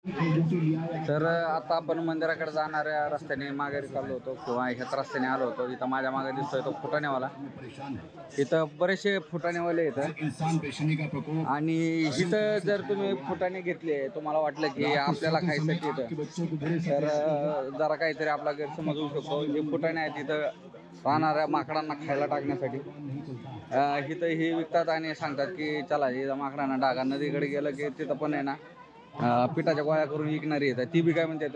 तर आता आपण मंदिराकडे जाणाऱ्या रस्त्याने माघारी चाललो होतो किंवा ह्याच रस्त्याने आलो होतो. इथं माझ्या मागे दिसतोय तो फुटाणेवाला. इथं बरेचसे फुटाणेवाले येतात आणि इथं जर तुम्ही फुटाणे घेतले, तुम्हाला वाटलं की आपल्याला खायसाठी इथं, तर जरा काहीतरी आपला गैरसमज होऊ शकतो. हे फुटाणे आहेत इथं राहणाऱ्या माकडांना खायला टाकण्यासाठी. इथं हे विकतात आणि सांगतात की चला इथं माकडांना टाका. नदीकडे गेलं की तिथं पण आहे ना पिठाच्या गोळ्या करून विकणारी येतात. ती बी काय म्हणतात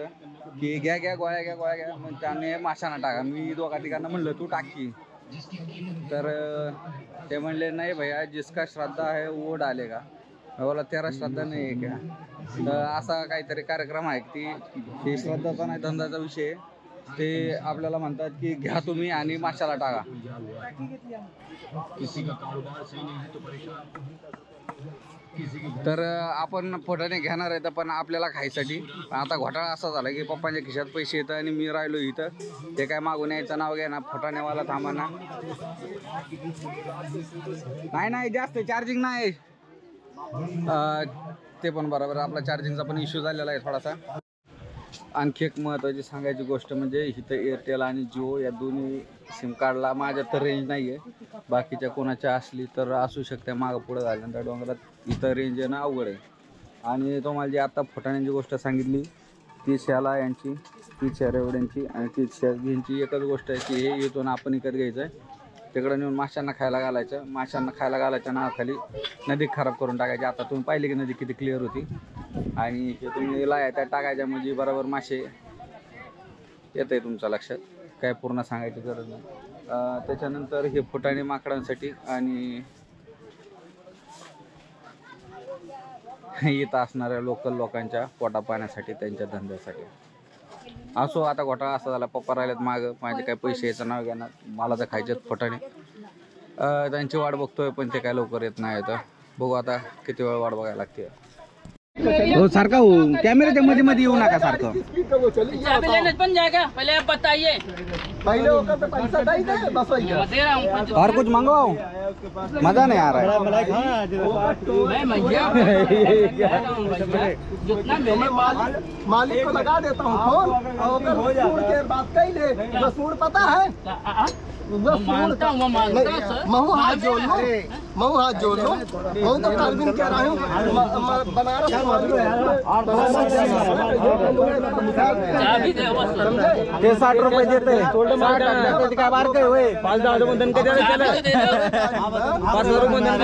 की घ्या घ्या गोळ्या घ्या गोळ्या घ्या, मग त्याने माशांना टाका. मी दोघा तिघांना म्हणलं तू टाकी, तर ते म्हणले नाही भैया जिसका श्रद्धा आहे वो डालेगा. बोला तेरा श्रद्धा नाही आहे का. तर असा काहीतरी कार्यक्रम आहे की ती श्रद्धाचा नाही धंद्याचा विषय. ते आपल्याला म्हणतात की घ्या तुम्ही आणि माशाला टाका. तर आपण फुटाणे घेणार आहेत पण आपल्याला खायसाठी. आता घोटाळा असा झाला की पप्पांच्या खिशात पैसे येतात आणि मी राहिलो इथं. ते काय मागून यायचं नाव घ्या ना, फुटाणेवाला थांबा ना. नाही जास्त चार्जिंग नाही. ते पण बरोबर, आपला चार्जिंगचा पण इश्यू झालेला आहे थोडासा. आणखी एक महत्त्वाची सांगायची गोष्ट म्हणजे इथं एअरटेल आणि जिओ या दोन्ही सिम कार्डला माझ्या तर रेंज नाही आहे. बाकीच्या कोणाच्या असली तर असू शकते मागं पुढं झाल्यानंतर डोंगरात इथं रेंज येणं अवघड आहे. आणि तुम्हाला जी आता फुटाण्यांची गोष्ट सांगितली ती शाला यांची, ती शेरेवड्यांची आणि ती शेरगींची एकच गोष्ट आहे की हे इथून आपण विकत घ्यायचं आहे, तिकडं नेऊन माशांना खायला घालायचं. माशांना खायला घालायच्या नावाखाली नदी खराब करून टाकायची. आता तुम्ही पाहिली की नदी किती क्लिअर होती. आणि हे तुम्ही लाया त्या टाकायच्या म्हणजे बरोबर मासे येत आहे तुमच्या लक्षात. काय पूर्ण सांगायची गरज नाही. त्याच्यानंतर हे फुटाणे माकडांसाठी आणि इथं असणाऱ्या लोकल लोकांच्या पोटा पाण्यासाठी, त्यांच्या धंद्यासाठी. असो आता घोटाळा असा झाला, पप्पा राहिलेत मागं, माझे काय पैसे यायचं नाव घेणार, मला तर खायचेत फुटाणे. त्यांची वाट बघतोय पण ते काय लवकर येत नाही. तर बघू आता किती वेळ वाट बघायला लागते. हो सारखा हो, कॅमेऱ्याच्या मध्ये मध्ये येऊ नका सारखं. बन जाएगा, पहले आप बताइए। पहले होकर तो पैसा नहीं दे बस वही है। दे रहा हूँ और कुछ मंगवाओ, मजा नहीं आ रहा है। मालिक को लगा देता हूँ फोन और सूर के बात कही ले। जो सूर पता है महू हाथ जोड़ लो, महू हाथ जोड़ लो। महू तो कालबिन कह रहा हूँ बनारस ते 60 रुपये देते काय बार काय होय 5-10 रुपये बंधन काय केलं 5 रुपये बंधन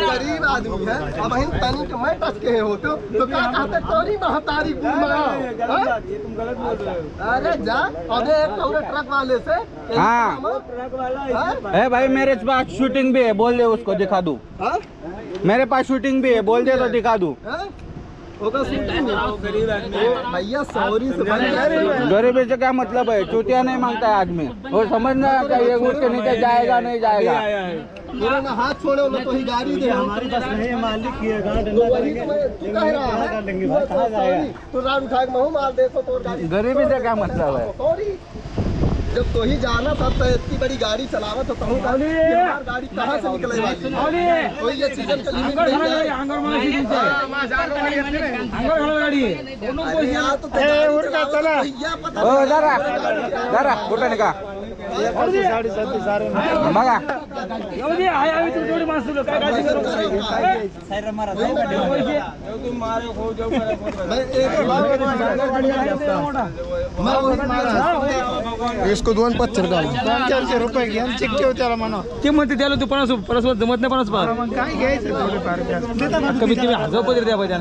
गरीब आदमी है। अब हम तनी तो मैं टच के हो तो क्या कहते तोरी महतारी अरे जा अरे ट्रक वाले से। हाँ है भाई, मेरे पास शूटिंग भी है, बोल दे उसको दिखा दूं। मेरे पास शूटिंग भी है, बोल दे तो दिखा दूं। भैया सॉरी से गरीबी से क्या मतलब है, चूतिया नहीं मांगता है आदमी, वो समझना चाहिए उसके नीचे जाएगा नहीं जाएगा। उन्होंने हाथ छोड़े उन्हें तो ही गाड़ी दे। हमारे पास नहीं मालिक की है, तो रात उठा के मुँह मार दे तो गरीबी से क्या मतलब है। जब तो ही जाना था तो इतनी बड़ी गाड़ी चलावा तो कहूँ गाड़ी कहाँ से निकले कोई ये सीजन का लिमिट जरा कुठं का बघा इसको 2,75 400 रुपये घ्या चिक्के होत्याला म्हणा. ते म्हणते त्याला तू 50 जमत नाही 50 पार काय घ्यायचं कमीत कमी 1000 रुपये द्या पाहिजे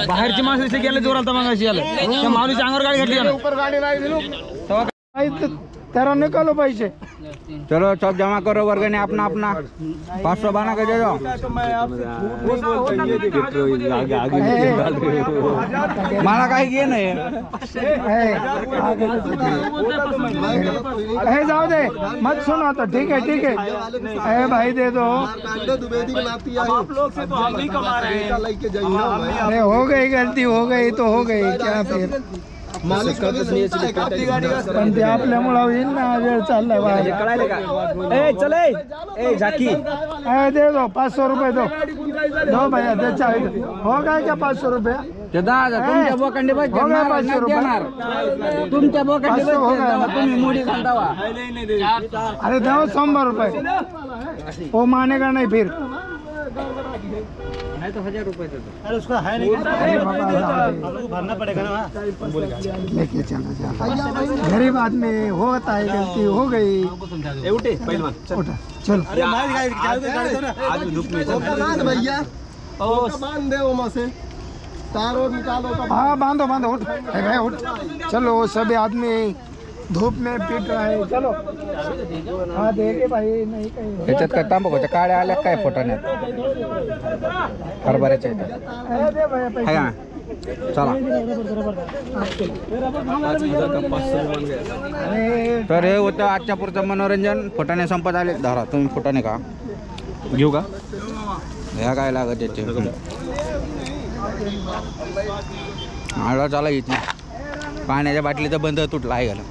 बाहेरची माणसं इथे गेले जोरात मागायची याला त्या माणूसच्या अंगावर गाडी घातली ऊपर गाड़ी लाई दिलो तेरा निकालो पैसे. चलो सब जमा करो वर्गणी अपना अपना 500 बना के दे दो. मला काही घे नाही जाओ दे मत सुनो तो ठीक है भाई दे दो. आप लोग से तो हम ही कमा रहे हैं. अरे हो गई गलती हो गई तो हो गई क्या फिर मालिश कधी सुनता है का आपकी गाड़ी का? पण ते आपल्यामुळं होईल ना वेळ चाललाय बाहेर कळाले का ए चले ए झाकी दे दो 500 रुपये दो दो भैया दे चाहे हो गए क्या 500 रुपये ते 10,000 तुमच्या बोकांडी बस हो गए 500 रुपये तुमच्या बोकांडी 500 हो गए तुम्ही मुडी सांगावा अरे दो 100 रुपये वो मानेगा नहीं फिर नाही तो 1000 रुपये देतो अरे उसका है नहीं भरना पड़ेगा ना लेके चलो जा गरीब आदमी होता है गलती हो गई उठे पहलवान उठा चलो भैया बांध दे वहाँ से तारों निकालो तो हाँ बांधो बांधो उठ ए भाई उठ चलो सभी आदमी धूप में पीट रहा है चलो हाँ देखे भाई नहीं कहीं याच्यात काय तांबाखूच्या काळ्या आल्या काय फुटाण्यात हरभऱ्याच्या इथं अरे दे भैया पैसे हाय का चला अरे तर हे होतं आजच्या पुरचं मनोरंजन फुटाणे संपत आले धरा तुम्ही फुटाणे का घेऊ का ह्या काय लागत त्याचे आळा चाला इथे पाण्याच्या बाटलीचा बंद तुटला आहे घाला